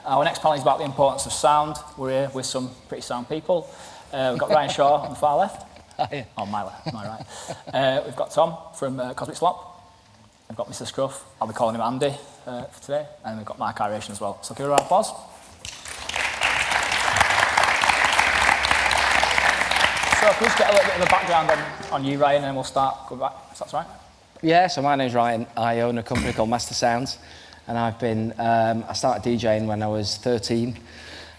Our next panel is about the importance of sound. We're here with some pretty sound people. We've got Ryan Shaw on the far left. Hi. On my left, my right. We've got Tom from Cosmic Slop. We've got Mr. Scruff. I'll be calling him Andy for today. And we've got Mark Iration as well. So give a round of applause. So can we just get a little bit of a background on you, Ryan, and then we'll start going back, if that's right? Yeah, so my name's Ryan. I own a company called Master Sounds, and I've been, I started DJing when I was 13.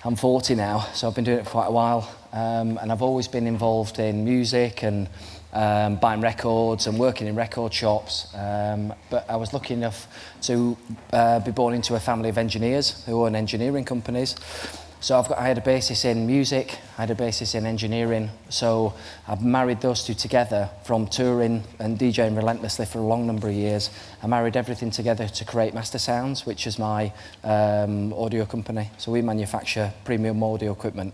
I'm 40 now, so I've been doing it for quite a while, and I've always been involved in music and buying records and working in record shops, but I was lucky enough to be born into a family of engineers who own engineering companies. So I had a basis in music, I had a basis in engineering, so I've married those two together from touring and DJing relentlessly for a long number of years. I married everything together to create Master Sounds, which is my audio company. So we manufacture premium audio equipment,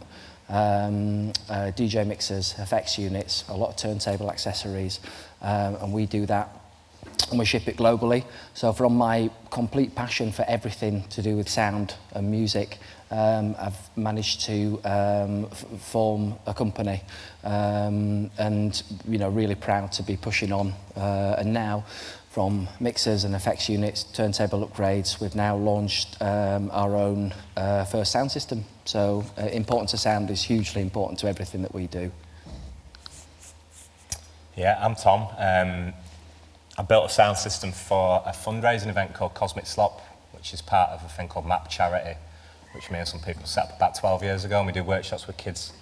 DJ mixers, effects units, a lot of turntable accessories, and we do that. And we ship it globally. So from my complete passion for everything to do with sound and music, I've managed to form a company, and really proud to be pushing on. And now, from mixers and effects units, turntable upgrades, we've now launched our own first sound system. So importance of sound is hugely important to everything that we do. Yeah, I'm Tom. I built a sound system for a fundraising event called Cosmic Slop, which is part of a thing called MAP Charity, which me and some people set up about 12 years ago, and we do workshops with kids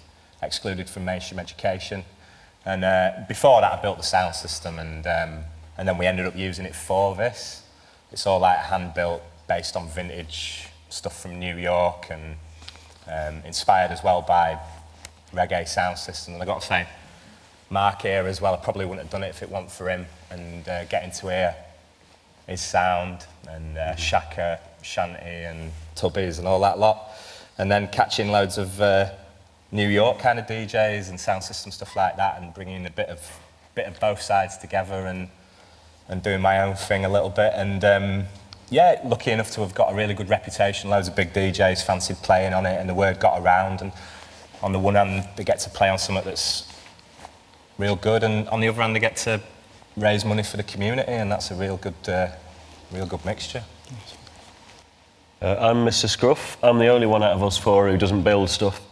excluded from mainstream education. And before that, I built the sound system, and then we ended up using it for this. It's all like hand-built, based on vintage stuff from New York, and inspired as well by reggae sound system. And I got to say, Mark here as well, I probably wouldn't have done it if it weren't for him, and getting to hear his sound, and Shaka, Shanty and Tubbies and all that lot, and then catching loads of New York kind of DJs and sound system stuff like that, and bringing a bit of both sides together, and doing my own thing a little bit, and yeah, lucky enough to have got a really good reputation. Loads of big DJs fancied playing on it, and the word got around, and on the one hand they get to play on something that's real good, and on the other hand they get to raise money for the community, and that's a real good mixture. I'm Mr. Scruff. I'm the only one out of us four who doesn't build stuff,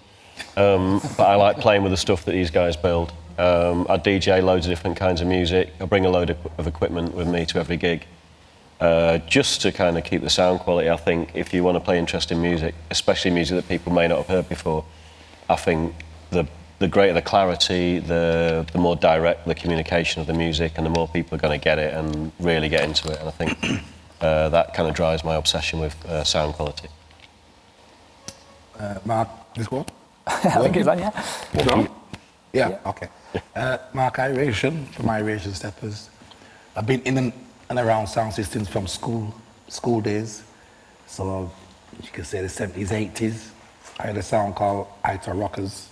but I like playing with the stuff that these guys build. I DJ loads of different kinds of music. I bring a load of equipment with me to every gig, just to kind of keep the sound quality. I think if you want to play interesting music, especially music that people may not have heard before, I think the greater the clarity, the more direct the communication of the music, and the more people are going to get it and really get into it. And I think that kind of drives my obsession with sound quality. Mark, this one? I think it's on, yeah. No? Yeah, okay. Mark Iration from Iration Steppas. I've been in and around sound systems from school days. So you can say the 70s, 80s. I had a sound called Ita Rockers.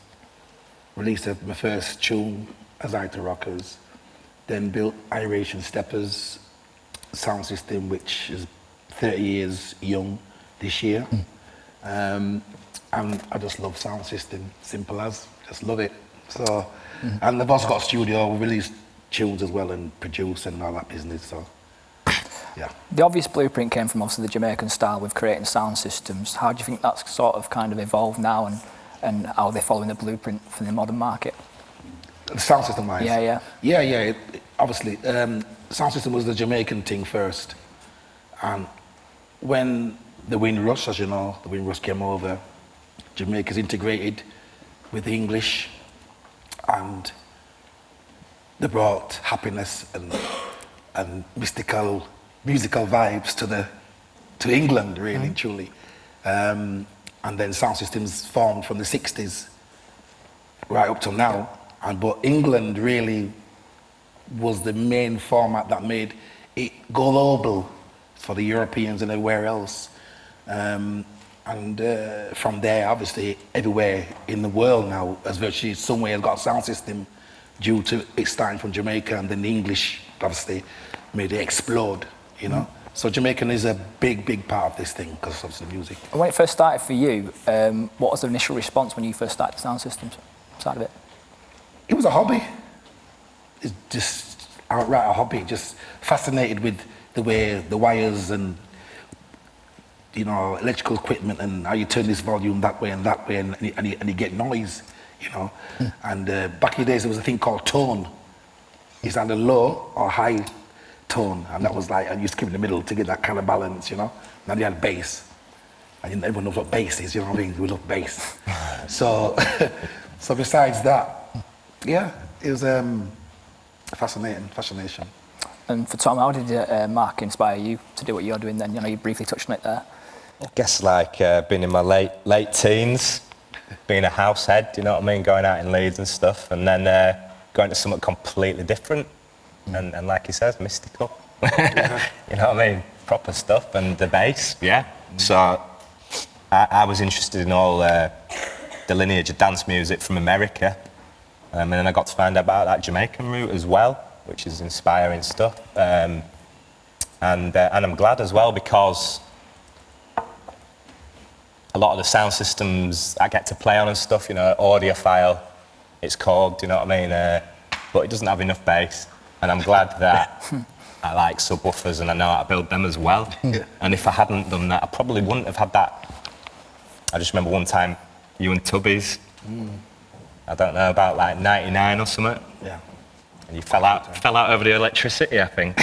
Released my first tune as Ita Rockers. Then built Iration Steppas sound system, which is 30 years young this year. And I just love sound system, simple as, just love it. So, and they've also got a studio, we release tunes as well and produce and all that business, so yeah. The obvious blueprint came from obviously the Jamaican style with creating sound systems. How do you think that's sort of kind of evolved now, and how they're following the blueprint for the modern market? The sound system wise? Yeah. Obviously, sound system was the Jamaican thing first. And when the Windrush, as you know, the Windrush came over, Jamaica's integrated with the English, and they brought happiness and musical vibes to England, really, truly. And then sound systems formed from the 60s right up till now. But England really was the main format that made it global for the Europeans and everywhere else. And from there, obviously, everywhere in the world now, as virtually somewhere has got a sound system due to it starting from Jamaica, and then the English, obviously, made it explode, you know? So Jamaican is a big part of this thing because of the music. And when it first started for you, what was the initial response when you first started the sound systems side of it? It was a hobby. It's just outright a hobby. Just fascinated with the way the wires and electrical equipment and how you turn this volume that way and you get noise, And back in the days there was a thing called tone. It's either low or high tone, and that was like, and you just keep in the middle to get that kind of balance, Now you had bass, and everyone knows what bass is, you know what I mean? We love bass. So besides that, yeah, it was fascination. And for Tom, how did Mark inspire you to do what you're doing then? You briefly touched on it there. I guess being in my late teens, being a house head, you know what I mean, going out in Leeds and stuff, and then going to something completely different. And like he says, mystical. You know what I mean? Proper stuff. And the bass, yeah. So I was interested in all the lineage of dance music from America. And then I got to find out about that Jamaican route as well, which is inspiring stuff. And I'm glad as well because a lot of the sound systems I get to play on and stuff, audiophile, it's called, you know what I mean? But it doesn't have enough bass. And I'm glad that I like subwoofers and I know how to build them as well. Yeah. And if I hadn't done that, I probably wouldn't have had that. I just remember one time, you and Tubby's, I don't know, about like 99 or something. Yeah. And you fell out over the electricity, I think.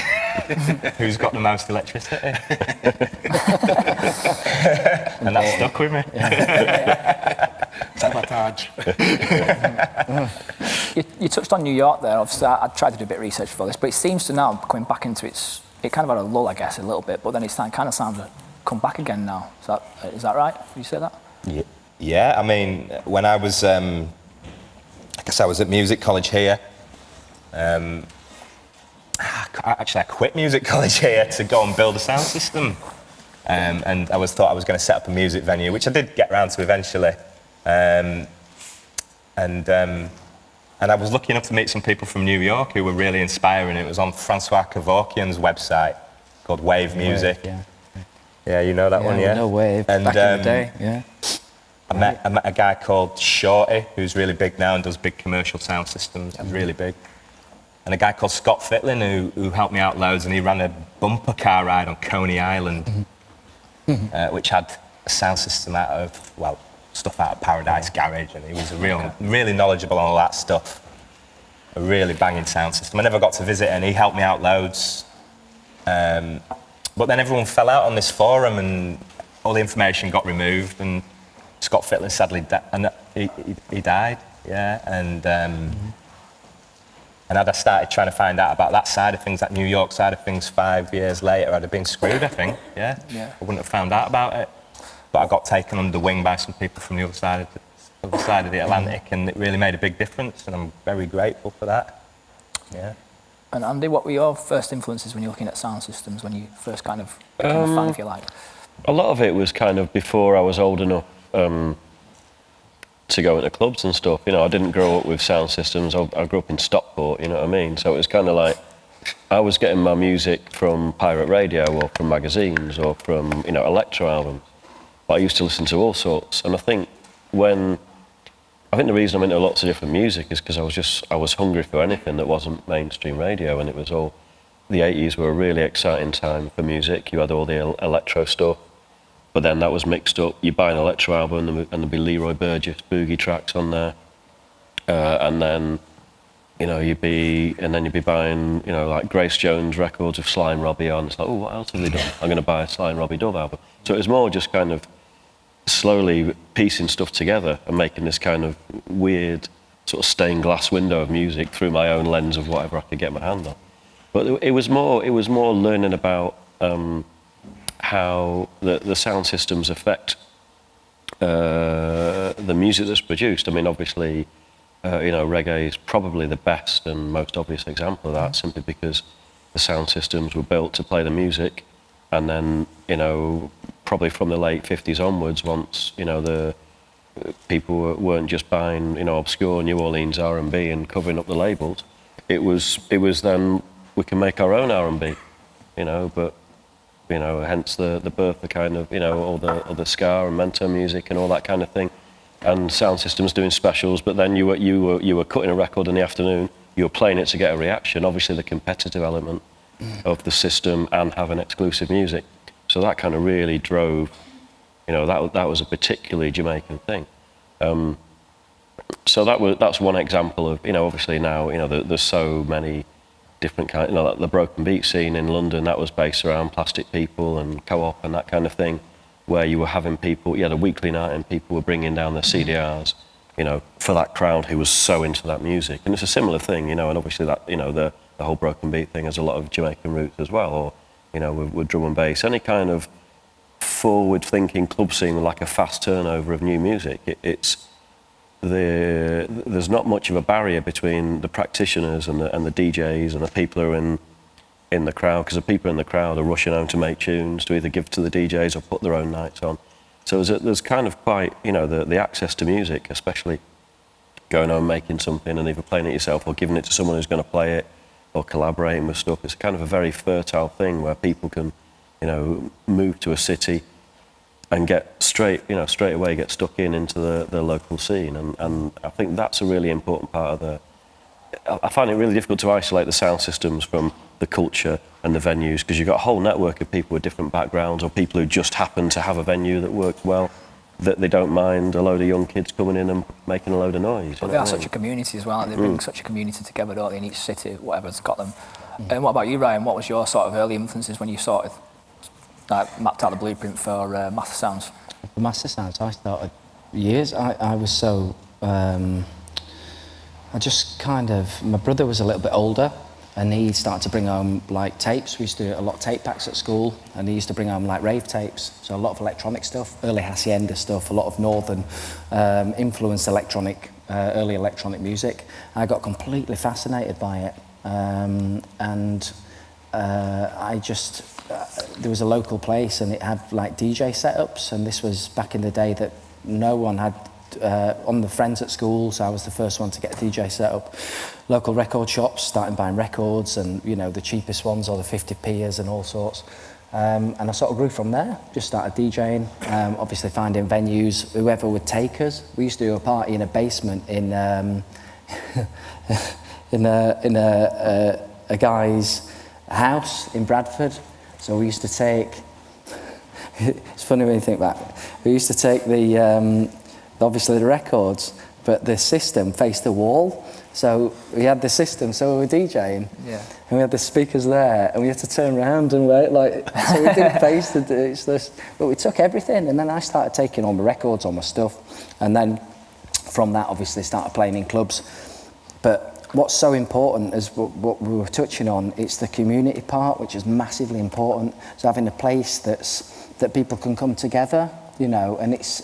Who's got the most electricity? And that stuck with me. Sabotage. You touched on New York there. Obviously, I tried to do a bit of research for this, but it seems to now coming back into it kind of had a lull, I guess, a little bit, but then it's kind of sounds to come back again now. Is that right? Would you say that? Yeah. I mean, when I was, I guess I was at music college here. Actually, I quit music college here to go and build a sound system. And I thought I was going to set up a music venue, which I did get around to eventually. And I was lucky enough to meet some people from New York who were really inspiring. It was on Francois Kevorkian's website called Wave Music. Yeah, you know that one, yeah? No Wave, and, back in the day, yeah. I met a guy called Shorty, who's really big now and does big commercial sound systems. He's really big. And a guy called Scott Fitlin who helped me out loads, and he ran a bumper car ride on Coney Island, which had a sound system stuff out of Paradise Garage, and he was really knowledgeable on all that stuff. A really banging sound system. I never got to visit, and he helped me out loads. But then everyone fell out on this forum, and all the information got removed, and Scott Fitlin sadly he died. Yeah, and had I started trying to find out about that side of things, that New York side of things, 5 years later, I'd have been screwed, I think. Yeah. I wouldn't have found out about it. But I got taken under wing by some people from the other side of the Atlantic, and it really made a big difference, and I'm very grateful for that. Yeah. And Andy, what were your first influences when you're looking at sound systems, when you first kind of became a fan, if you like? A lot of it was kind of before I was old enough to go into clubs and stuff. I didn't grow up with sound systems. I grew up in Stockport, you know what I mean? So it was kind of like, I was getting my music from pirate radio or from magazines or from, electro albums. But I used to listen to all sorts. And I think the reason I'm into lots of different music is because I was hungry for anything that wasn't mainstream radio, and it was all, the 80s were a really exciting time for music. You had all the electro stuff, but then that was mixed up. You buy an electro album and there'd be Leroy Burgess boogie tracks on there. And then, you'd be buying, like Grace Jones records of Sly and Robbie on. It's like, oh, what else have they done? I'm going to buy a Sly and Robbie Dove album. So it was more just kind of slowly piecing stuff together and making this kind of weird sort of stained glass window of music through my own lens of whatever I could get my hand on. But it was more learning about how the sound systems affect the music that's produced. I mean, obviously, reggae is probably the best and most obvious example of that, simply because the sound systems were built to play the music, and then, probably from the late 50s onwards, once, the people weren't just buying, obscure New Orleans R&B and covering up the labels, it was then we can make our own R&B, but you know, hence the birth of kind of, you know, all the ska and mento music and all that kind of thing. And sound systems doing specials, but then you were cutting a record in the afternoon, you were playing it to get a reaction, obviously the competitive element of the system and having exclusive music. So that kind of really drove, you know, that was a particularly Jamaican thing. So that's one example of, you know, obviously now, you know, there's so many different kinds, you know, like the broken beat scene in London, that was based around Plastic People and Co-op and that kind of thing, where you were having people, you had a weekly night and people were bringing down their CDRs, you know, for that crowd who was so into that music. And it's a similar thing, you know, and obviously that, you know, the whole broken beat thing has a lot of Jamaican roots as well, or, you know, with drum and bass. Any kind of forward-thinking club scene with like a fast turnover of new music, there's not much of a barrier between the practitioners and the DJs and the people who are in the crowd, because the people in the crowd are rushing home to make tunes, to either give to the DJs or put their own nights on. So there's kind of quite, you know, the access to music, especially going home making something and either playing it yourself or giving it to someone who's going to play it or collaborating with stuff. It's kind of a very fertile thing where people can, you know, move to a city and get straight away get stuck into the local scene. And I think that's a really important part of I find it really difficult to isolate the sound systems from the culture and the venues, because you've got a whole network of people with different backgrounds or people who just happen to have a venue that works well, that they don't mind a load of young kids coming in and making a load of noise. But they are such a community as well. They bring such a community together, don't they, in each city, whatever's got them. And what about you, Ryan? What was your sort of early influences when you sort of mapped out the blueprint for Master Sounds? For Master Sounds, I started years. I was so... I just kind of... My brother was a little bit older, and he started to bring home like tapes. We used to do a lot of tape packs at school, and he used to bring home like rave tapes, so a lot of electronic stuff, early Hacienda stuff, a lot of northern influenced early electronic music. I got completely fascinated by it, I just there was a local place and it had like DJ setups, and this was back in the day that no one had on the friends at school, so I was the first one to get a DJ set up. Local record shops, starting buying records, and you know, the cheapest ones or the 50p's and all sorts. And I sort of grew from there, just started DJing, obviously finding venues, whoever would take us. We used to do a party in a basement in a guy's house in Bradford. So we used to take, it's funny when you think back, we used to take obviously the records, but the system faced the wall. So we had the system, so we were DJing, and we had the speakers there, and we had to turn around and wait, like, so we didn't face but we took everything, and then I started taking all my records, all my stuff, and then from that obviously started playing in clubs. But what's so important is what we were touching on, it's the community part, which is massively important. So having a place that people can come together, you know, and it's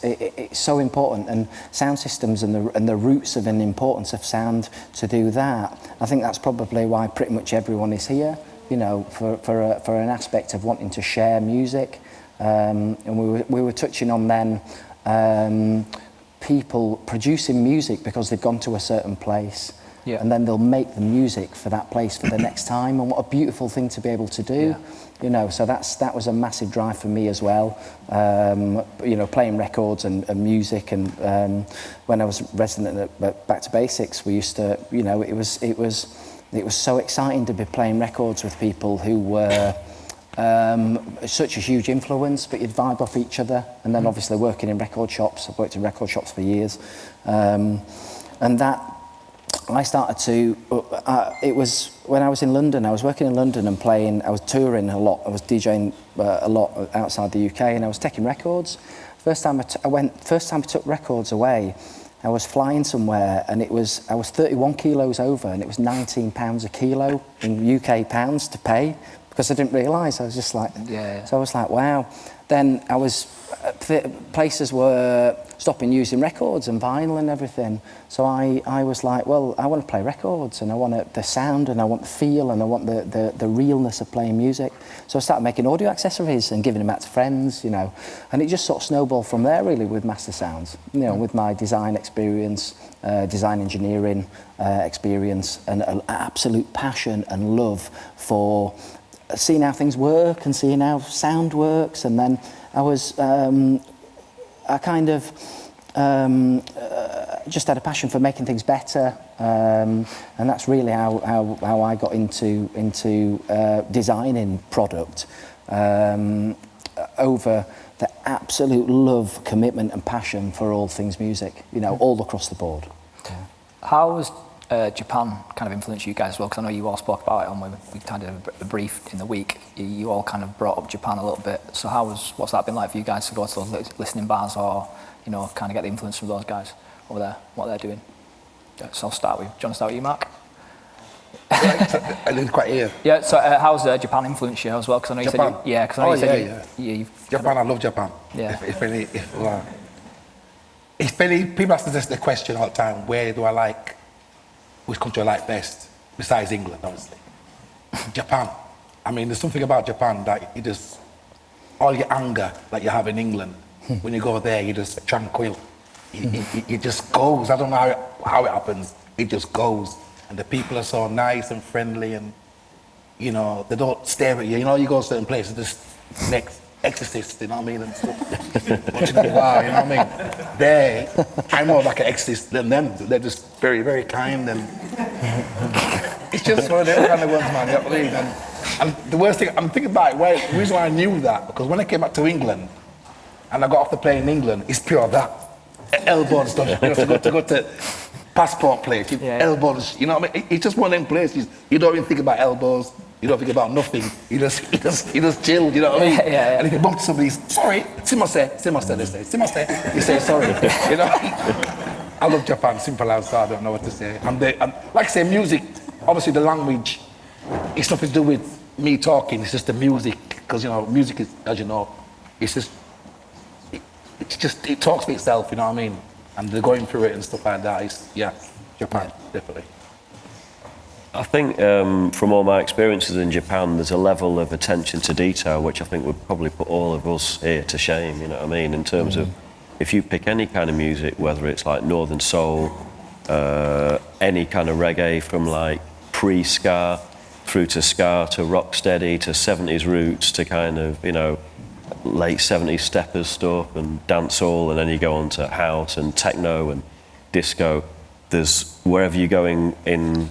so important, and sound systems and the roots of an importance of sound to do that. I think that's probably why pretty much everyone is here, you know, for an aspect of wanting to share music. And we were touching on then people producing music because they've gone to a certain place. Yeah. And then they'll make the music for that place for the next time, and what a beautiful thing to be able to do. Yeah. You know, so that was a massive drive for me as well. You know, playing records and music, and when I was resident at Back to Basics, we used to, you know, it was so exciting to be playing records with people who were such a huge influence, but you'd vibe off each other. And then obviously working in record shops, I've worked in record shops for years, and that. I started to, it was when I was in London, I was working in London and playing, I was touring a lot, I was DJing a lot outside the UK, and I was taking records. First time I took records away, I was flying somewhere, and I was 31 kilos over, and it was £19 a kilo in UK pounds to pay, because I didn't realise, I was just like, so I was like, wow. Then places were stopping using records and vinyl and everything. So I was like, well, I want to play records, and I want the sound, and I want the feel, and I want the realness of playing music. So I started making audio accessories and giving them out to friends, you know. And it just sort of snowballed from there, really, with Master Sounds. You know, with my design experience, design engineering experience, and an absolute passion and love for seeing how things work and seeing how sound works, and then I was I kind of just had a passion for making things better, and that's really how I got into designing product over the absolute love, commitment and passion for all things music, you know, all across the board. Yeah. How has Japan kind of influenced you guys as well? Because I know you all spoke about it when we kind of a brief in the week. You all kind of brought up Japan a little bit. So what's that been like for you guys to go to those listening bars, or, you know, kind of get the influence from those guys over there, what they're doing? So I'll start with, do you want to start with you, Mark? I didn't quite hear. Yeah, so how's Japan influenced you as well? Because I know you Japan? said yeah, because I know you said Japan, I love Japan. Yeah. If any people ask us the question all the time, which country I like best, besides England, obviously. Japan. I mean, there's something about Japan that all your anger that you have in England, when you go there, you're just tranquil. It just goes. I don't know how it happens. It just goes. And the people are so nice and friendly, and, you know, they don't stare at you. You know, you go to certain places, just next exorcist, you know what I mean, and stuff. Watching the bar, you know what I mean? I'm more like an exorcist than them. They're just very, very kind, and it's just one of them kind of ones, man. You know what I mean? And the worst thing, I'm thinking about it, the reason why I knew that, because when I came back to England, and I got off the plane in England, it's pure that. Elbow and stuff, you know, to go to passport place, elbows, you know what I mean? It's just one of them places, you don't even think about elbows, you don't think about nothing, you just chill, you know what I mean? Yeah. And if you bump to somebody, sorry, simase, they say, simase, you say sorry, you know? I love Japan, simple as I don't know what to say. And like I say, music, obviously the language, it's nothing to do with me talking, it's just the music, because, you know, music is, as you know, it talks for itself, you know what I mean? And they're going through it and stuff like that. Japan, definitely. I think from all my experiences in Japan, there's a level of attention to detail which I think would probably put all of us here to shame, you know what I mean? In terms of, if you pick any kind of music, whether it's like Northern Soul, any kind of reggae from like pre-ska through to ska to rocksteady to 70s roots to kind of, you know, late 70s steppers stuff and dancehall, and then you go on to house and techno and disco. There's, wherever you're going in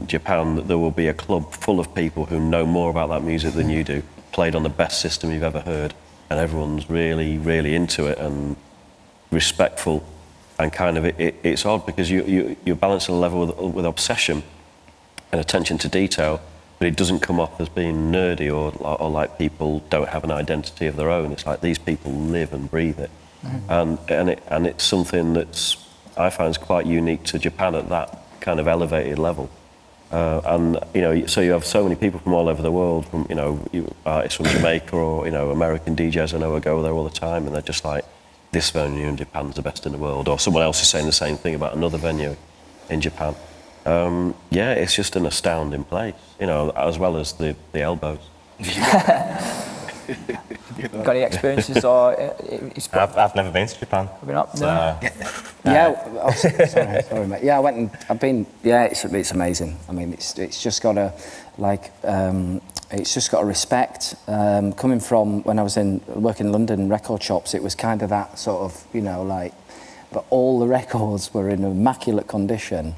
Japan, there will be a club full of people who know more about that music than you do, played on the best system you've ever heard, and everyone's really, really into it and respectful, and kind of it's odd because you're balancing a level with obsession and attention to detail, but it doesn't come off as being nerdy or like people don't have an identity of their own. It's like these people live and breathe it. And it's something that's, I find, is quite unique to Japan at that kind of elevated level. And, you know, so you have so many people from all over the world, from, you know, artists from Jamaica or, you know, American DJs I know go there all the time, and they're just like, this venue in Japan's the best in the world, or someone else is saying the same thing about another venue in Japan. Yeah, it's just an astounding place, you know, as well as the elbows. Got any experiences or? I've never been to Japan. Have you not? So, Yeah. Sorry, mate. Yeah, I went and I've been. Yeah, it's amazing. I mean, it's just got a it's just got a respect. Coming from when I was working in London record shops, it was kind of that sort of, you know, like, but all the records were in immaculate condition.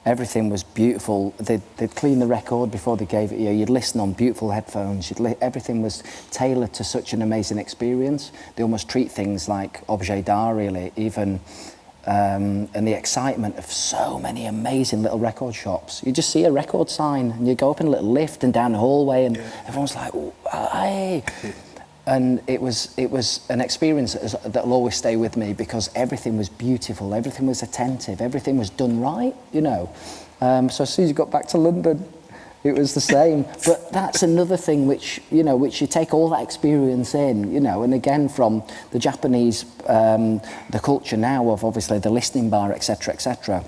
Everything was beautiful. They'd clean the record before they gave it you. You'd listen on beautiful headphones. Everything was tailored to such an amazing experience. They almost treat things like objet d'art, really, even, and the excitement of so many amazing little record shops. You just see a record sign and you go up in a little lift and down the hallway and everyone's like, oh, hey. And it was an experience that'll always stay with me because everything was beautiful, everything was attentive, everything was done right, you know. So as soon as you got back to London, it was the same. But that's another thing which you take all that experience in, you know, and again from the Japanese, the culture now of obviously the listening bar, etc., etc.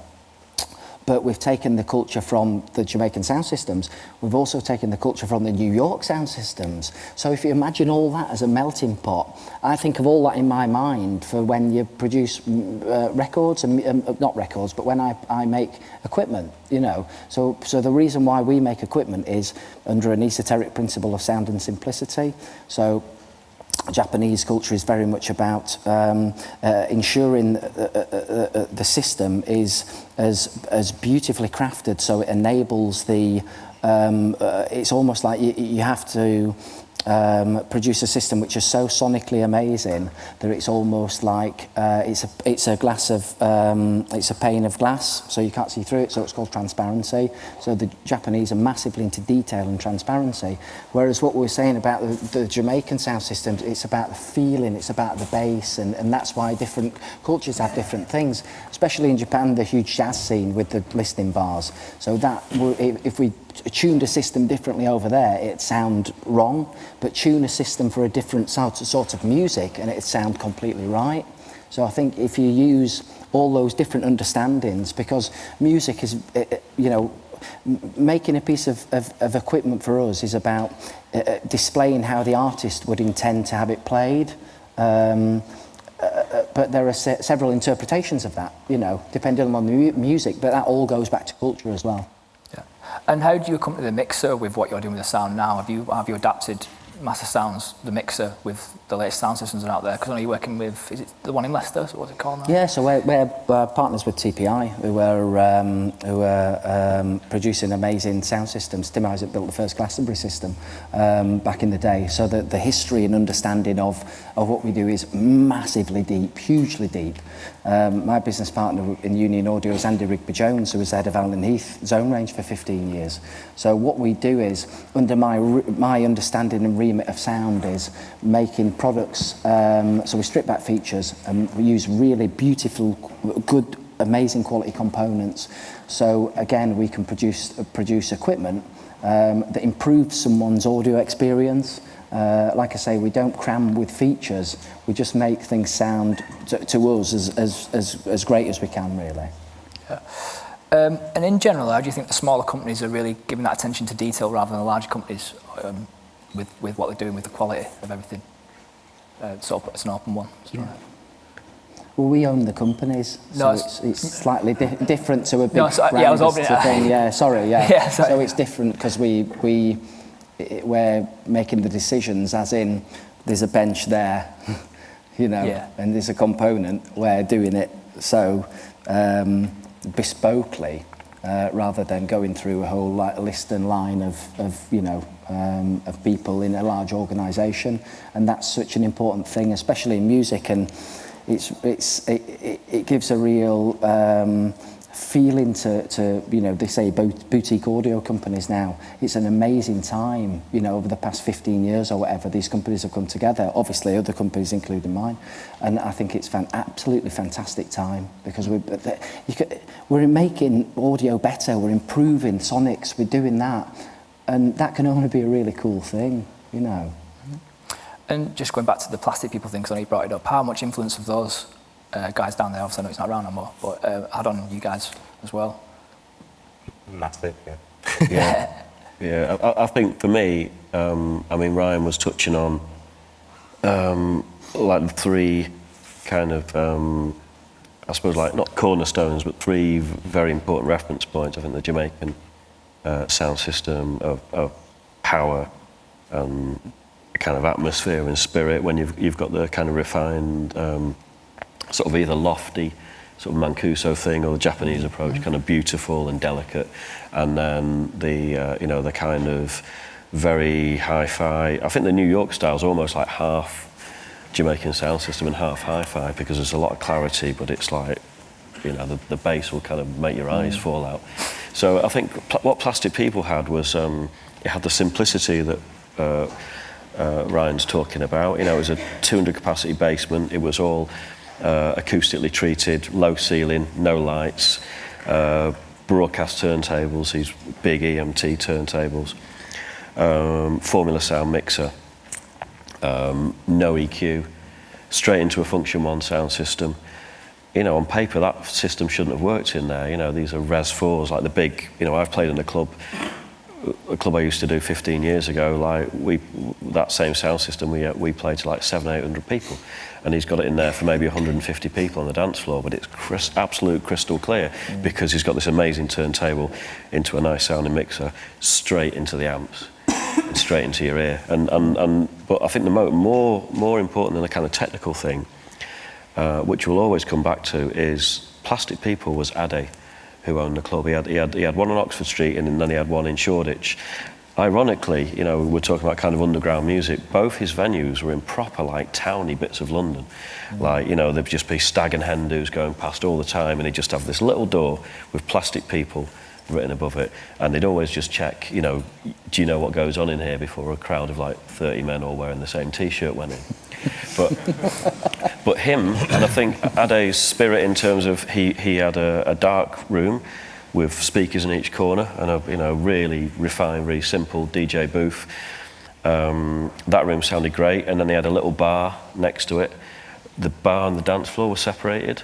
but we've taken the culture from the Jamaican sound systems. We've also taken the culture from the New York sound systems. So if you imagine all that as a melting pot, I think of all that in my mind for when you produce records, and not records, but when I make equipment, you know. So the reason why we make equipment is under an esoteric principle of sound and simplicity. So Japanese culture is very much about ensuring the system is as beautifully crafted, so it enables the it's almost like you have to produce a system which is so sonically amazing that it's almost like it's a glass of it's a pane of glass, so you can't see through it, so it's called transparency. So the Japanese are massively into detail and transparency, whereas what we were saying about the Jamaican sound systems, it's about the feeling, it's about the bass, and that's why different cultures have different things, especially in Japan, the huge jazz scene with the listening bars. So that if we tuned a system differently over there, it'd sound wrong, but tune a system for a different sort of music and it'd sound completely right. So I think if you use all those different understandings, because music is, you know, making a piece of equipment for us is about displaying how the artist would intend to have it played. But there are several interpretations of that, you know, depending on the music, but that all goes back to culture as well. Yeah. And how do you accompany the mixer with what you're doing with the sound now? Have you adapted Master Sounds, the mixer, with the latest sound systems that are out there? Because I know you're working with, is it the one in Leicester? So what's it called now? Yeah, so we're partners with TPI, who are producing amazing sound systems. Tim Isaac built the first Glastonbury system back in the day. So the history and understanding of what we do is massively deep, hugely deep. My business partner in Union Audio is Andy Rigby-Jones, who was head of Allen Heath Zone Range for 15 years. So what we do is, under my understanding and remit of sound, is making products. So we strip back features and we use really beautiful, good, amazing quality components. So again, we can produce equipment that improves someone's audio experience. Like I say, we don't cram with features. We just make things sound to us as great as we can, really. Yeah. And in general, how do you think the smaller companies are really giving that attention to detail rather than the larger companies with what they're doing with the quality of everything? It's an open one. Yeah. Well, we own the companies, so No, it's slightly different to a big No, so, brand. yeah, I was opening it. Thing. Yeah, sorry, yeah. Yeah, sorry. So it's different because we're making the decisions, as in there's a bench there, you know, Yeah. and there's a component. We're doing it so bespokely, rather than going through a whole list and line of you know of people in a large organisation, and that's such an important thing, especially in music, and it gives a real feeling to you know, they say boutique audio companies now. It's an amazing time, you know, over the past 15 years or whatever, these companies have come together, obviously other companies including mine, and I think it's absolutely fantastic time, because we're making audio better, we're improving sonics, we're doing that, and that can only be a really cool thing, you know. And just going back to the plastic people thing, because I know you brought it up, how much influence have those guys down there, obviously I know it's not around anymore, but had on you guys as well? Massive, yeah. Yeah, yeah. I think for me, I mean, Ryan was touching on like the three kind of, I suppose, like not cornerstones, but three very important reference points. I think the Jamaican sound system of power, kind of atmosphere and spirit. When you've got the kind of refined, sort of either lofty, sort of Mancuso thing, or the Japanese approach, kind of beautiful and delicate, and then the you know, the kind of very hi-fi. I think the New York style is almost like half Jamaican sound system and half hi-fi, because there's a lot of clarity, but it's like, you know, the bass will kind of make your eyes fall out. So I think what Plastic People had was it had the simplicity that Ryan's talking about. You know, it was a 200 capacity basement. It was all acoustically treated, low ceiling, no lights, broadcast turntables, these big EMT turntables, Formula Sound mixer, no EQ, straight into a Function 1 sound system, you know, on paper that system shouldn't have worked in there. You know, these are Res 4s, like the big, you know, I've played in a club I used to do 15 years ago, like that same sound system, we played to like 700-800 people, and he's got it in there for maybe 150 people on the dance floor, but it's absolute crystal clear because he's got this amazing turntable into a nice sounding mixer straight into the amps and straight into your ear. But I think the more important than the kind of technical thing, which we'll always come back to, is Plastic People was Ade, who owned the club. He had one on Oxford Street, and then he had one in Shoreditch. Ironically, you know, we're talking about kind of underground music. Both his venues were in proper, like, towny bits of London. Like, you know, there'd just be stag and hen do's going past all the time, and he'd just have this little door with Plastic People written above it, and they'd always just check, you know, do you know what goes on in here, before a crowd of like 30 men all wearing the same T-shirt went in. But him, and I think Ade's spirit in terms of he had a dark room with speakers in each corner and a, you know, really refined, really simple DJ booth. That room sounded great, and then he had a little bar next to it. The bar and the dance floor were separated,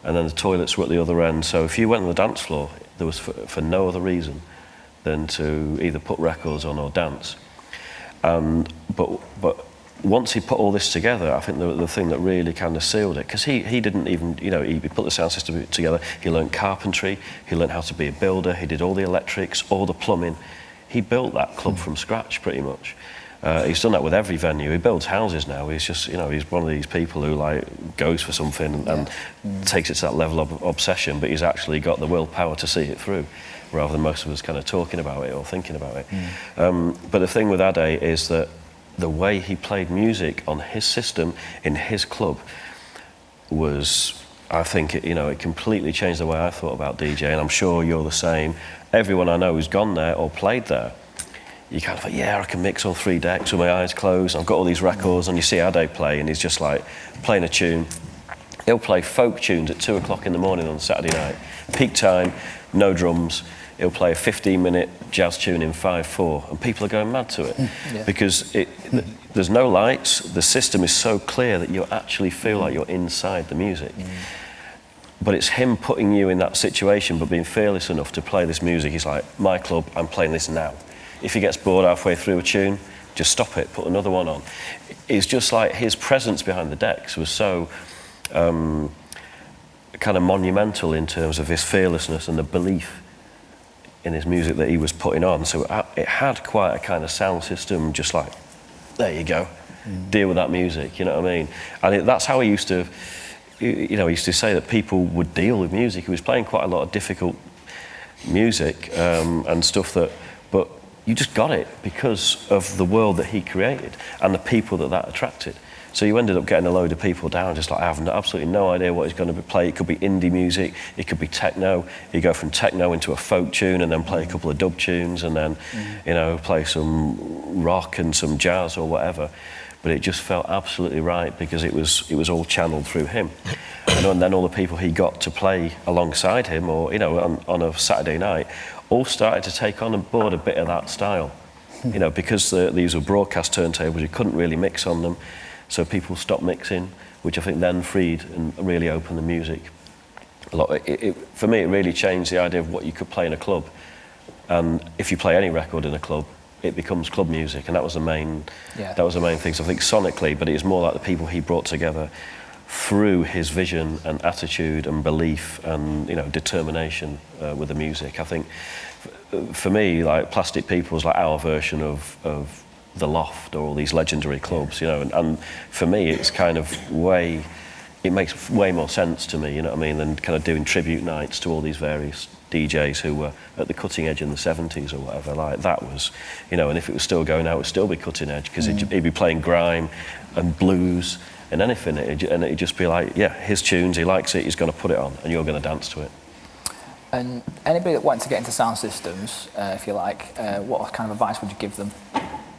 and then the toilets were at the other end. So if you went on the dance floor, there was for no other reason than to either put records on or dance. But once he put all this together, I think the thing that really kind of sealed it, because he didn't even, you know, he put the sound system together, he learned carpentry, he learned how to be a builder, he did all the electrics, all the plumbing. He built that club from scratch, pretty much. He's done that with every venue. He builds houses now. He's just, you know, he's one of these people who like goes for something and takes it to that level of obsession, but he's actually got the willpower to see it through, rather than most of us kind of talking about it or thinking about it. But the thing with Ade is that the way he played music on his system in his club was, I think, it completely changed the way I thought about DJ, and I'm sure you're the same. Everyone I know who's gone there or played there, you kind of like, yeah, I can mix all 3 decks with my eyes closed. I've got all these records, and you see Ade play, and he's just like playing a tune. He'll play folk tunes at 2 o'clock in the morning on Saturday night, peak time, no drums. He'll play a 15-minute jazz tune in 5/4, and people are going mad to it because there's no lights. The system is so clear that you actually feel like you're inside the music. But it's him putting you in that situation, but being fearless enough to play this music. He's like, my club, I'm playing this now. If he gets bored halfway through a tune, just stop it, put another one on. It's just like his presence behind the decks was so kind of monumental in terms of his fearlessness and the belief in his music that he was putting on. So it had quite a kind of sound system, just like, there you go, deal with that music, you know what I mean? And that's how he used to, he used to say that people would deal with music. He was playing quite a lot of difficult music and stuff but you just got it because of the world that he created and the people that attracted. So you ended up getting a load of people down, just like, I have absolutely no idea what he's going to play. It could be indie music, it could be techno. You go from techno into a folk tune and then play a couple of dub tunes and then, play some rock and some jazz or whatever. But it just felt absolutely right because it was all channeled through him. And then all the people he got to play alongside him, or on a Saturday night, all started to take on board a bit of that style. Because these were broadcast turntables, you couldn't really mix on them. So people stopped mixing, which I think then freed and really opened the music a lot. For me, it really changed the idea of what you could play in a club. And if you play any record in a club, it becomes club music, and that was the main thing. So I think sonically, but it was more like the people he brought together through his vision and attitude and belief and determination with the music. I think for me, like Plastic People was like our version of the Loft or all these legendary clubs, and for me it's kind of it makes way more sense to me, than kind of doing tribute nights to all these various DJs who were at the cutting edge in the 70s or whatever. Like that was, and if it was still going out, it would still be cutting edge because he'd be playing grime and blues and anything, and it'd just be like, yeah, his tunes, he likes it, he's going to put it on, and you're going to dance to it. And anybody that wanted to get into sound systems, if you like, what kind of advice would you give them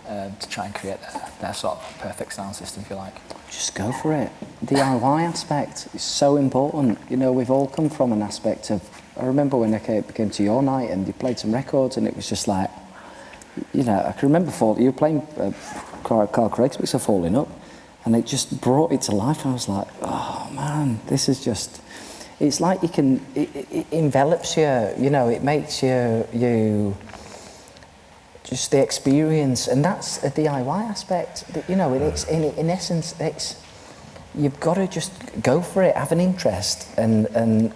to try and create their sort of perfect sound system, if you like? Just go for it. The DIY aspect is so important. We've all come from an aspect of, I remember when I came to your night and you played some records and it was just like, I can remember you were playing Carl Craig's Bits of Falling Up, And it just brought it to life. I was like, oh man, this is just, it's like you can, it envelops you, you know, it makes you just the experience, and that's a DIY aspect. You know, it's in essence, it's, you've got to just go for it, have an interest, and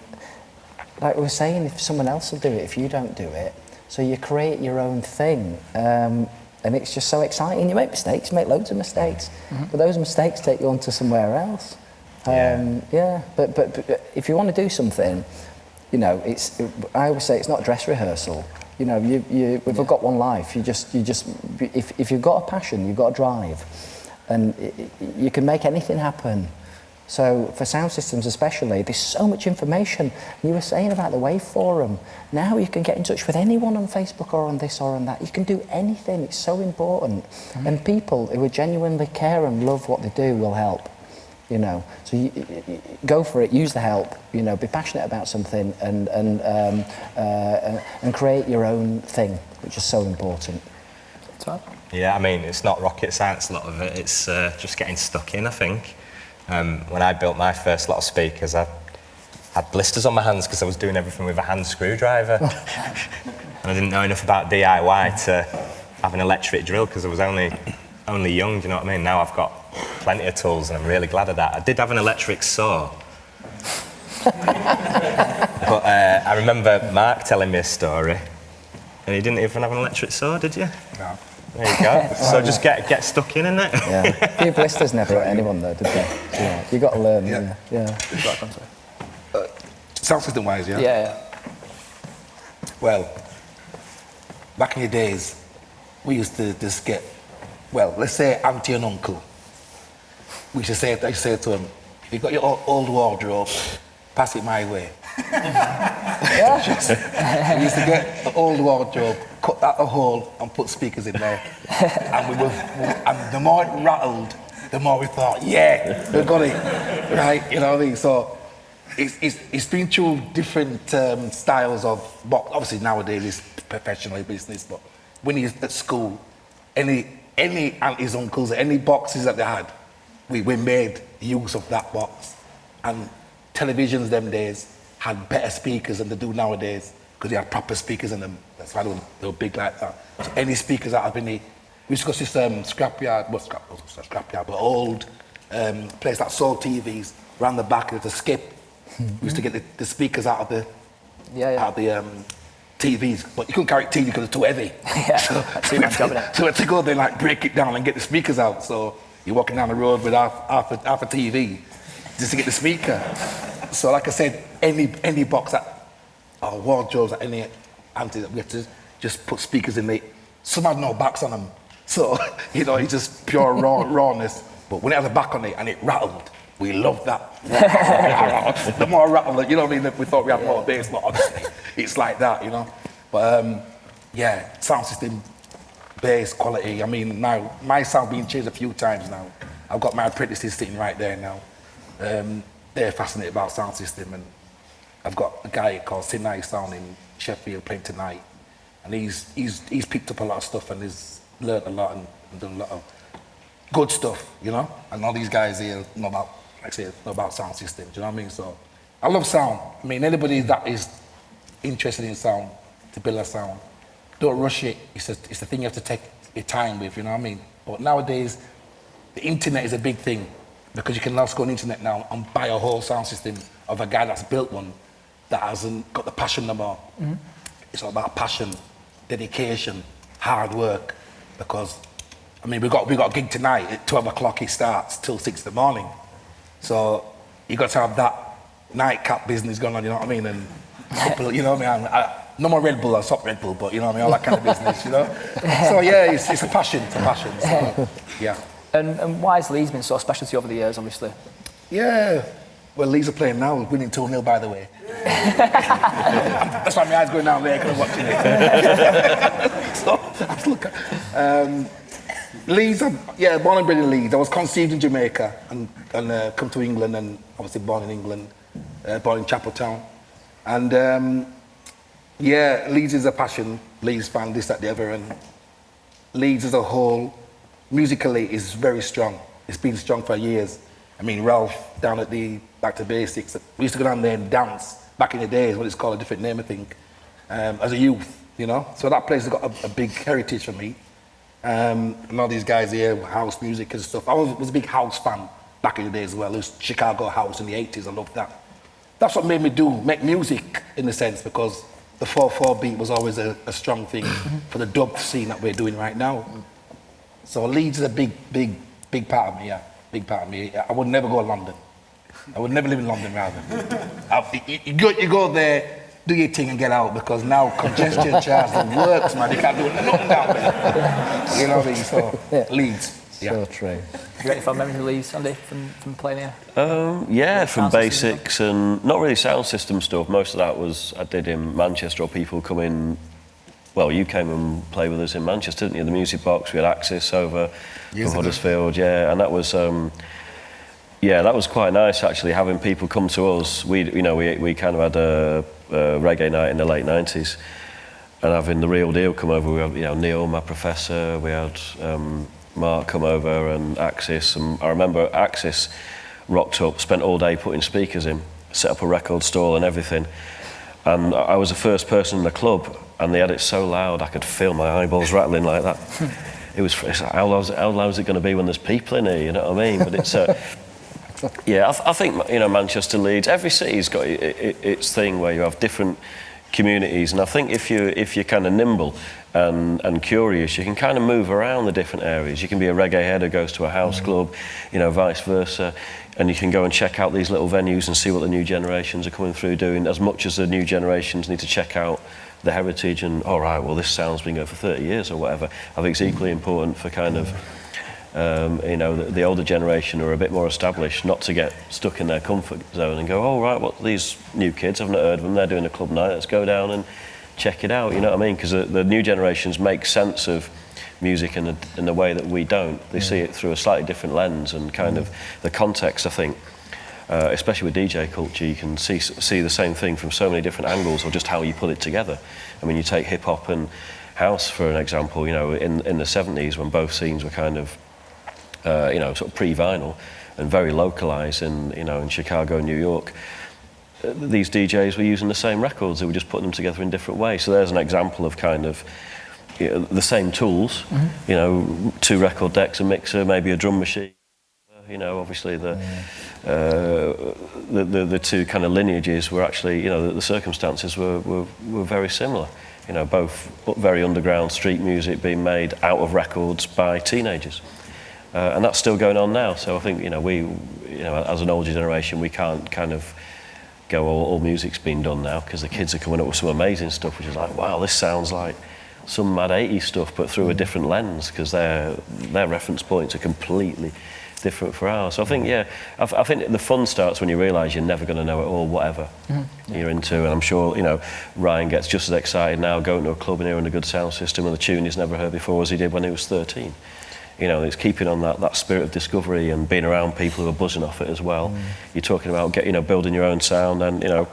like we were saying, if someone else will do it, if you don't do it, so you create your own thing, and it's just so exciting. You make mistakes, you make loads of mistakes, but those mistakes take you on to somewhere else. But if you want to do something, you know, I always say it's not dress rehearsal. You know, we've got one life. If you've got a passion, you've got a drive, and you can make anything happen. So for sound systems especially, there's so much information. You were saying about the Wave Forum. Now you can get in touch with anyone on Facebook or on this or on that. You can do anything. It's so important. And people who genuinely care and love what they do will help. You know, so you go for it. Use the help. You know, be passionate about something and create your own thing, which is so important. Yeah, I mean, it's not rocket science. A lot of it. It's just getting stuck in, I think. When I built my first lot of speakers, I had blisters on my hands because I was doing everything with a hand screwdriver. And I didn't know enough about DIY to have an electric drill because I was only young, do you know what I mean? Now I've got plenty of tools and I'm really glad of that. I did have an electric saw. But I remember Mark telling me a story, and he didn't even have an electric saw, did you? No. There you go. So just get stuck in, innit? Yeah. A few blisters never hit anyone though, did they? Yeah. You got to learn. Yeah. Sound system wise, yeah? Yeah. Well, back in the days, we used to just get, well, let's say auntie and uncle. I used to say to them, if you've got your old wardrobe, pass it my way. We used to get the old wardrobe, cut out a hole and put speakers in there. And the more it rattled, the more we thought, yeah, we got it, right? You know what I mean? So it's been through different styles of box. Obviously nowadays it's professional business, but when he was at school, any aunties, uncles, any boxes that they had, we made use of that box. And televisions them days had better speakers than they do nowadays because they had proper speakers in them. That's why they were big like that. So any speakers out of any, we used to go to this scrapyard, but old place that sold TVs, around the back of the skip. We used to get the speakers out of the TVs, but you couldn't carry TV because it's too heavy. So we had to go there, like break it down and get the speakers out. So you're walking down the road with half a TV just to get the speaker. So like I said, any box that, or wardrobes that any auntie that we had to just put speakers in there. Some had no backs on them. So, you know, it's just pure rawness. But when it had a back on it and it rattled, we loved that. The more it rattled, you know what I mean? We thought we had more bass, but honestly, it's like that, you know? But yeah, sound system, bass, quality. I mean, now, my sound being changed a few times now. I've got my apprentices sitting right there now. They're fascinated about sound system, and I've got a guy called Sinai Sound in Sheffield playing tonight, and he's picked up a lot of stuff and he's learnt a lot and done a lot of good stuff, you know. And all these guys here know about, like I say, know about sound systems. Do you know what I mean? So I love sound. I mean, anybody that is interested in sound, to build a sound, don't rush it. It's the thing you have to take your time with. You know what I mean? But nowadays, the internet is a big thing. Because you can now go on the internet now and buy a whole sound system of a guy that's built one that hasn't got the passion no more. It's all about passion, dedication, hard work. Because, I mean, we got a gig tonight at 12 o'clock. It starts till 6 in the morning. So you got to have that nightcap business going on. You know what I mean? And couple, you know what I mean? No more Red Bull. I stopped Red Bull, but you know what I mean? All that kind of business. You know. So yeah, it's a passion. It's a passion. So, yeah. And why has Leeds been so special to you over the years, obviously? Yeah, well, Leeds are playing now, winning 2-0, by the way. That's why my eyes going down there because I'm watching it. So, I'm looking. Leeds, born and bred in Leeds. I was conceived in Jamaica and come to England, and obviously born in England, born in Chapeltown. And Leeds is a passion. Leeds fan, this, that, the other. And Leeds as a whole, musically, is very strong. it's been strong for years. I mean, Ralph down at the Back to Basics, we used to go down there and dance back in the days when it's called a different name, I think, as a youth, you know. So that place has got a big heritage for me. And all these guys here, house music and stuff. I was a big house fan back in the day as well. It was Chicago house in the 80s, I loved that. That's what made me make music, in a sense, because the 4/4 beat was always a strong thing for the dub scene that we're doing right now. So Leeds is a big part of me, yeah. Big part of me. I would never go to London. I would never live in London, rather. You go there, do your thing and get out, because now congestion charge works, man. You can't do nothing down there. You know what I mean? So, Leeds. Yeah. So true. You got any fun memories of Leeds, Andy, from playing here? Yeah, from Sound system basics and not really sound system stuff. Most of that was I did in Manchester, or people come in. Well, you came and played with us in Manchester, didn't you? The Music Box. We had Axis over from Huddersfield, yeah, and that was that was quite nice actually, having people come to us. We kind of had a reggae night in the late 90s, and having the Real Deal come over. We had Neil, my professor. We had Mark come over and Axis, and I remember Axis rocked up, spent all day putting speakers in, set up a record stall and everything, and I was the first person in the club, and they had it so loud I could feel my eyeballs rattling like that. It's like, how loud is it going to be when there's people in here, you know what I mean? But it's I think Manchester, Leeds, every city's got its thing where you have different communities, and I think if you're kind of nimble and curious, you can kind of move around the different areas. You can be a reggae head who goes to a house club, vice versa, and you can go and check out these little venues and see what the new generations are coming through doing, as much as the new generations need to check out the heritage and, all right, well, this sound's been going for 30 years or whatever. I think it's equally important for kind of the older generation who are a bit more established, not to get stuck in their comfort zone and go, oh, right, what, these new kids, I've not heard of them, they're doing a club night, let's go down and check it out, you know what I mean? Because the new generations make sense of music in the way that we don't. They see it through a slightly different lens, and kind of the context, I think, especially with DJ culture, you can see the same thing from so many different angles, or just how you put it together. I mean, you take hip-hop and house, for an example, in the 70s, when both scenes were kind of sort of pre-vinyl and very localized in Chicago and New York, these DJs were using the same records, they were just putting them together in different ways. So there's an example of kind of the same tools, 2 record decks, a mixer, maybe a drum machine, obviously the 2 kind of lineages were actually, the circumstances were very similar. Both very underground street music being made out of records by teenagers. And that's still going on now. So I think, we, as an older generation, we can't kind of go, all music's been done now, because the kids are coming up with some amazing stuff, which is like, wow, this sounds like some mad 80s stuff, but through a different lens, because their reference points are completely different for ours. So I think, I think the fun starts when you realise you're never going to know it all, whatever you're into. And I'm sure, Ryan gets just as excited now going to a club and hearing a good sound system and a tune he's never heard before as he did when he was 13. It's keeping on that spirit of discovery and being around people who are buzzing off it as well. You're talking about building your own sound, and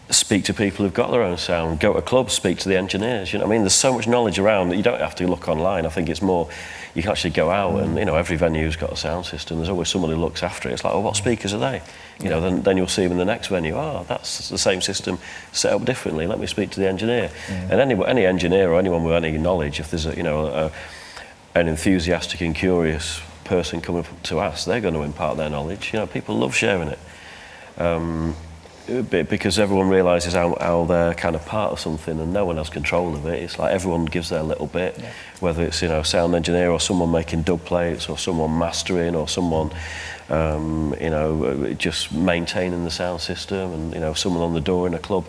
speak to people who've got their own sound. Go to clubs, speak to the engineers. You know what I mean? There's so much knowledge around that you don't have to look online. I think it's more you can actually go out and every venue's got a sound system. There's always someone who looks after it. It's like, what speakers are they? Then you'll see them in the next venue. Oh, that's the same system set up differently. Let me speak to the engineer. And any engineer or anyone with any knowledge, if there's an enthusiastic and curious person coming up to us, they're going to impart their knowledge. People love sharing it. Because everyone realises how they're kind of part of something and no one has control of it. It's like everyone gives their little bit, whether it's sound engineer or someone making dub plates or someone mastering or someone just maintaining the sound system, and someone on the door in a club.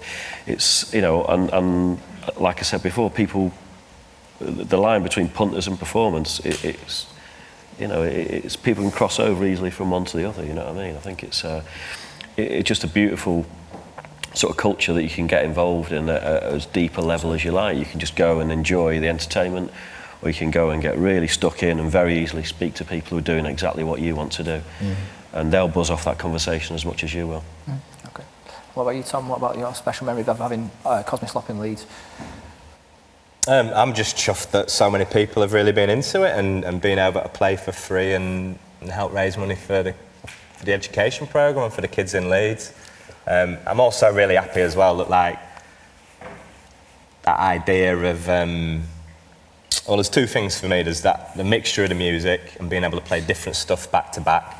It's and like I said before, people, the line between punters and performance, it's people can cross over easily from one to the other. You know what I mean? I think it's just a beautiful sort of culture that you can get involved in at as deep a level as you like. You can just go and enjoy the entertainment, or you can go and get really stuck in and very easily speak to people who are doing exactly what you want to do. And they'll buzz off that conversation as much as you will. Okay. What about you, Tom? What about your special memory of having Cosmic Slop in Leeds? I'm just chuffed that so many people have really been into it and being able to play for free and help raise money for the education programme and for the kids in Leeds. I'm also really happy as well that like that idea of well, there's two things for me. There's that the mixture of the music and being able to play different stuff back to back.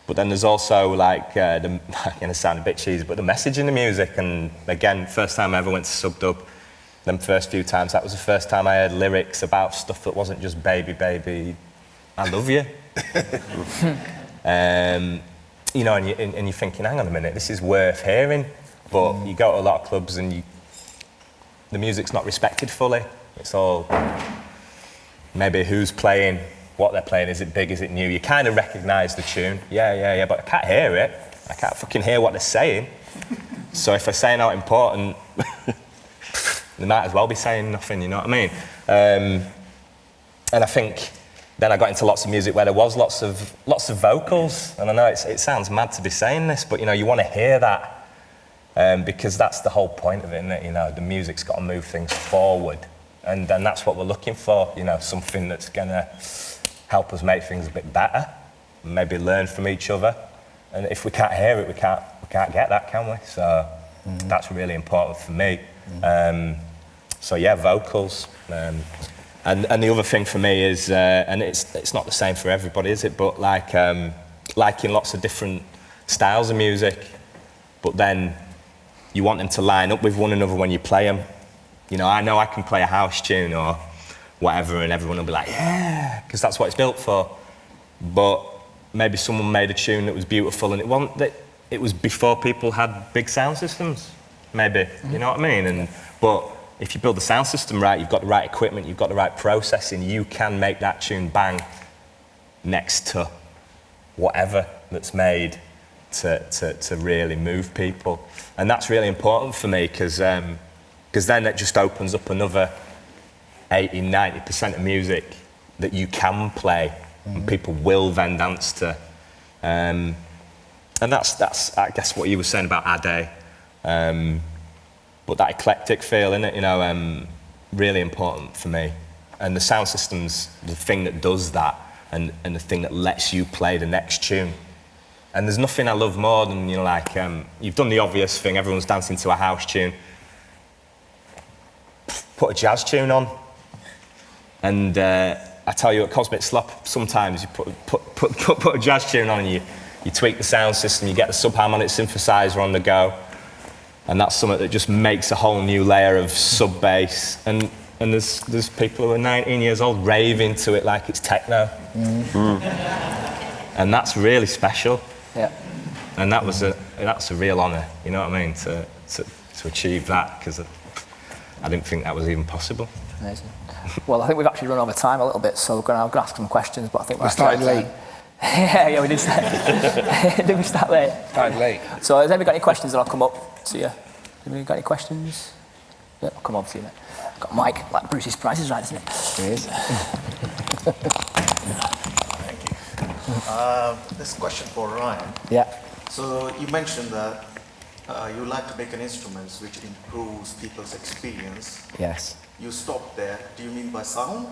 But then there's also like I'm gonna sound a bit cheesy, but the message in the music. And again, first time I ever went to Sub-Dub, them first few times, that was the first time I heard lyrics about stuff that wasn't just baby, baby, I love you. You know, and you're thinking, hang on a minute, this is worth hearing. But you go to a lot of clubs and the music's not respected fully. It's all maybe who's playing, what they're playing, is it big, is it new? You kind of recognise the tune, yeah, but I can't hear it. I can't fucking hear what they're saying. So if they're saying how important, they might as well be saying nothing, you know what I mean? And I think then I got into lots of music where there was lots of vocals, and I know it sounds mad to be saying this, but you know, you want to hear that, because that's the whole point of it, isn't it? You know, the music's got to move things forward, and that's what we're looking for, you know, something that's gonna help us make things a bit better, maybe learn from each other, and if we can't hear it, we can't get that, can we? So that's really important for me. So yeah, vocals. And the other thing for me is, and it's not the same for everybody, is it? But like liking lots of different styles of music, but then you want them to line up with one another when you play them. You know I can play a house tune or whatever, and everyone will be like, yeah, because that's what it's built for. But maybe someone made a tune that was beautiful, and it was before people had big sound systems. Maybe, you know what I mean? But if you build the sound system right, you've got the right equipment, you've got the right processing, you can make that tune bang next to whatever that's made to really move people. And that's really important for me, because then it just opens up another 80-90% of music that you can play and people will then dance to. And that's I guess what you were saying about Ade. But that eclectic feel, innit, you know, really important for me. And the sound system's the thing that does that, and the thing that lets you play the next tune. And there's nothing I love more than, you know, like, you've done the obvious thing, everyone's dancing to a house tune. Put a jazz tune on. And I tell you, at Cosmic Slop, sometimes you put a jazz tune on and you tweak the sound system, you get the sub-harmonic synthesizer on the go. And that's something that just makes a whole new layer of sub-bass. And there's people who are 19 years old raving to it like it's techno. And that's really special. Yeah. And that's a real honour, you know what I mean, to achieve that, because I didn't think that was even possible. Amazing. Well, I think we've actually run over time a little bit, so I'm going to ask some questions, but I think we're starting late. Yeah, we did start. Did we start late? Started late. So has anybody got any questions, and I'll come up to you. Anybody got any questions? Yeah, I'll come over to you, mate. Got Mike, like Bruce's Price is right, isn't it? It is. Thank you. This question for Ryan. Yeah. So you mentioned that you like to make an instrument which improves people's experience. Yes. You stopped there. Do you mean by sound?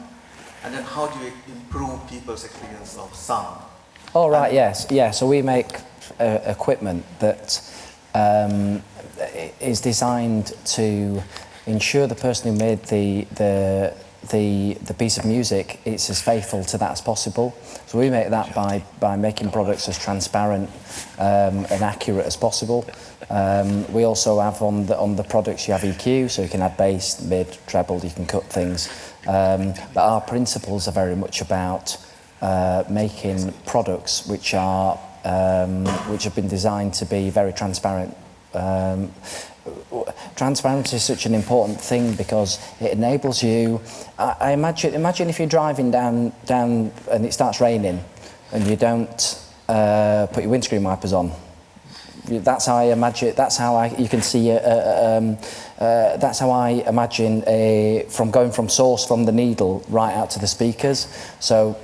And then how do you improve people's experience of sound? Oh, right, yes. Yeah, so we make equipment that is designed to ensure the person who made the piece of music is as faithful to that as possible. So we make that by making products as transparent and accurate as possible. We also have on the products you have EQ, so you can add bass, mid, treble, you can cut things. But our principles are very much about making products which have been designed to be very transparent. Transparency is such an important thing because it enables you. I imagine if you're driving down and it starts raining, and you don't put your windscreen wipers on. That's how I imagine. That's how you can see. That's how I imagine from going from source from the needle right out to the speakers. So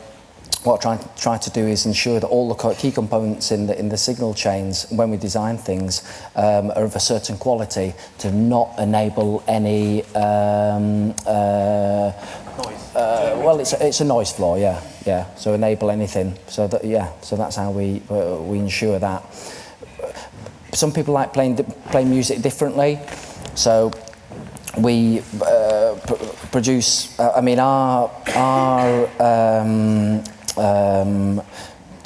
what I'm trying to do is ensure that all the key components in the signal chains, when we design things, are of a certain quality to not enable any. Well, it's a noise floor, yeah. So enable anything. So that's how we ensure that. Some people like playing music differently, so we produce.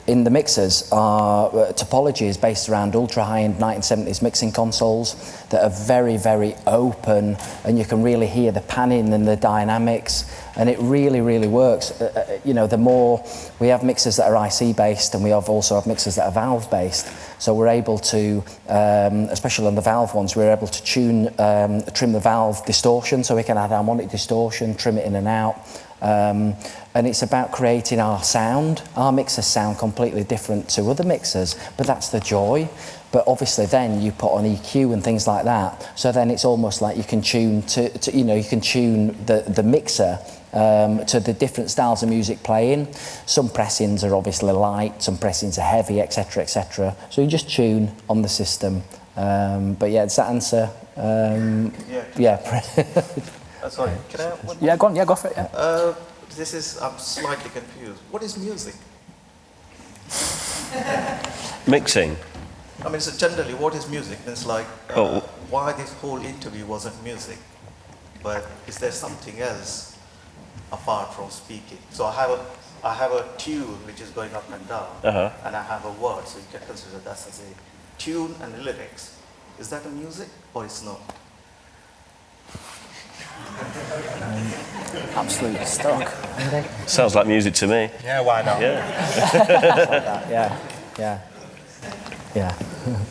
In the mixers, our topology is based around ultra-high-end 1970s mixing consoles that are very, very open, and you can really hear the panning and the dynamics, and it really, really works. The more we have mixers that are IC-based, and we also have mixers that are valve-based, so we're able to, especially on the valve ones, we're able to trim the valve distortion, so we can add harmonic distortion, trim it in and out. And it's about creating our sound. Our mixers sound completely different to other mixers, but that's the joy. But obviously then you put on EQ and things like that, so then it's almost like you can tune you can tune the mixer to the different styles of music playing. Some pressings are obviously light, some pressings are heavy, etc., etc. So you just tune on the system. But yeah, does that answer? Yeah. Sorry, can I? Yeah, go on. Yeah, go for it. Yeah. I'm slightly confused. What is music? Mixing. I mean, so generally, what is music? It's like, why this whole interview wasn't music, but is there something else apart from speaking? So I have a tune which is going up and down, and I have a word, so you can consider that as a tune and lyrics. Is that a music or it's not? Absolutely stuck. Sounds like music to me. Yeah, why not? Yeah.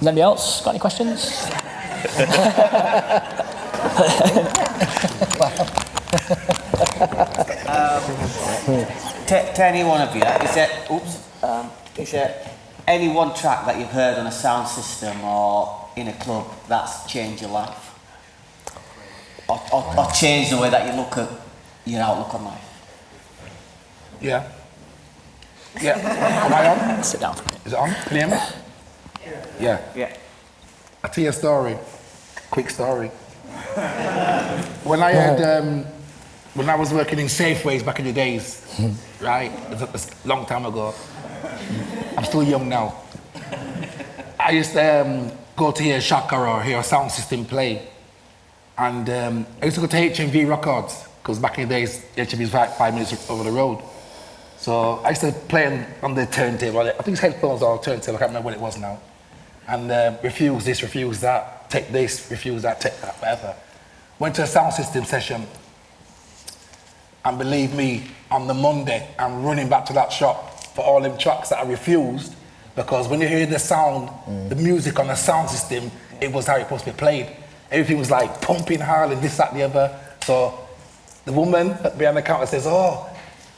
Anybody else got any questions? To any one of you, is there any one track that you've heard on a sound system or in a club that's changed your life? Or change the way that you look at your outlook on life? Yeah. Am I on? Sit down. Is it on? Can you hear me? Yeah. I'll tell you a story. Quick story. When I was working in Safeways back in the days, right? It was a long time ago. I'm still young now. I used to go to hear Shaka or hear a sound system play. And I used to go to HMV Records, because back in the days, HMV was 5 minutes over the road. So I used to play on the turntable. I think it's headphones or turntable, I can't remember what it was now. And refuse this, refuse that, take this, refuse that, take that, whatever. Went to a sound system session. And believe me, on the Monday, I'm running back to that shop for all them tracks that I refused, because when you hear the sound, the music on the sound system, it was how it's supposed to be played. Everything was like pumping hard and this, that, the other. So the woman behind the counter says, "Oh,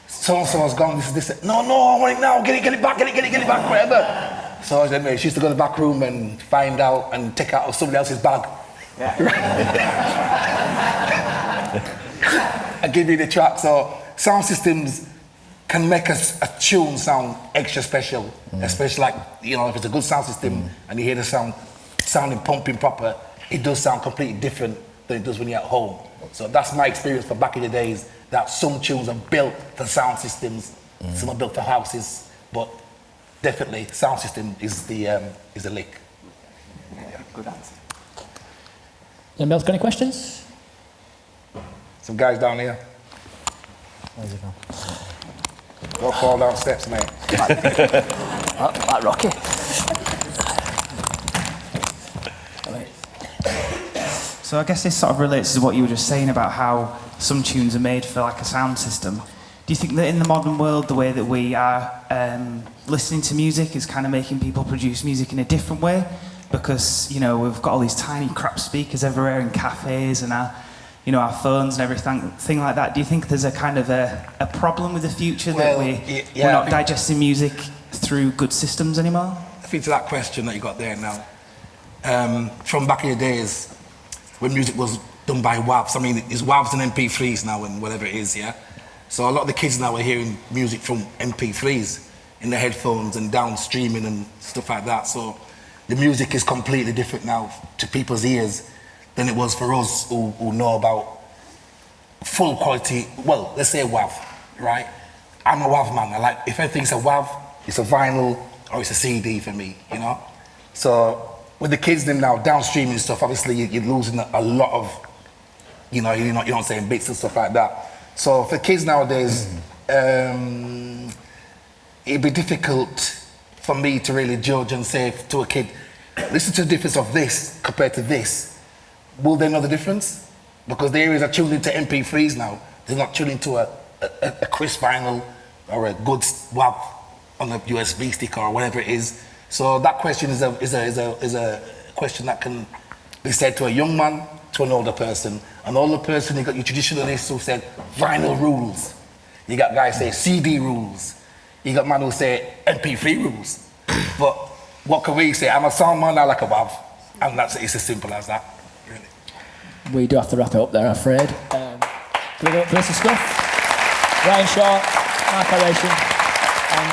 so-and-so's gone, this. No, I want it now, get it back, whatever." So anyway, she used to go to the back room and find out and take out somebody else's bag. And give me the track. So sound systems can make a tune sound extra special, especially like, if it's a good sound system and you hear the sound sounding pumping proper, it does sound completely different than it does when you're at home. So that's my experience for back in the days, that some tunes are built for sound systems, some are built for houses, but definitely sound system is the lick. Yeah. Good answer. Anybody else got any questions? Some guys down here. Where's he gone? Don't fall down steps, mate. Like Rocky. So I guess this sort of relates to what you were just saying about how some tunes are made for like a sound system. Do you think that in the modern world, the way that we are listening to music is kind of making people produce music in a different way? Because, we've got all these tiny crap speakers everywhere in cafes and our phones and everything like that. Do you think there's a kind of a problem with the future that we're not digesting music through good systems anymore? I think to that question that you got there now, from back in the days, when music was done by WAVs. I mean, it's WAVs and MP3s now and whatever it is, yeah? So a lot of the kids now are hearing music from MP3s in their headphones and down streaming and stuff like that. So the music is completely different now to people's ears than it was for us who know about full quality, well, let's say WAV, right? I'm a WAV man. I like, if anything's a WAV, it's a vinyl or it's a CD for me, you know? So with the kids then now down streaming stuff, obviously you're losing a lot of, you know what I'm saying, bits and stuff like that. So for kids nowadays, it'd be difficult for me to really judge and say to a kid, listen to the difference of this compared to this. Will they know the difference? Because the areas are tuned into MP3s now. They're not tuned into a crisp vinyl or a good WAV on a USB stick or whatever it is. So that question is a question that can be said to a young man, to an older person. An older person, you got your traditionalists who said vinyl rules. You got guys say CD rules. You got man who say MP3 rules. But what can we say? I'm a sound man, I like a WAV. And it's as simple as that, really. We do have to wrap it up there, I'm afraid. Can we go up for this Scruff? Ryan Shaw, Mark Iration, and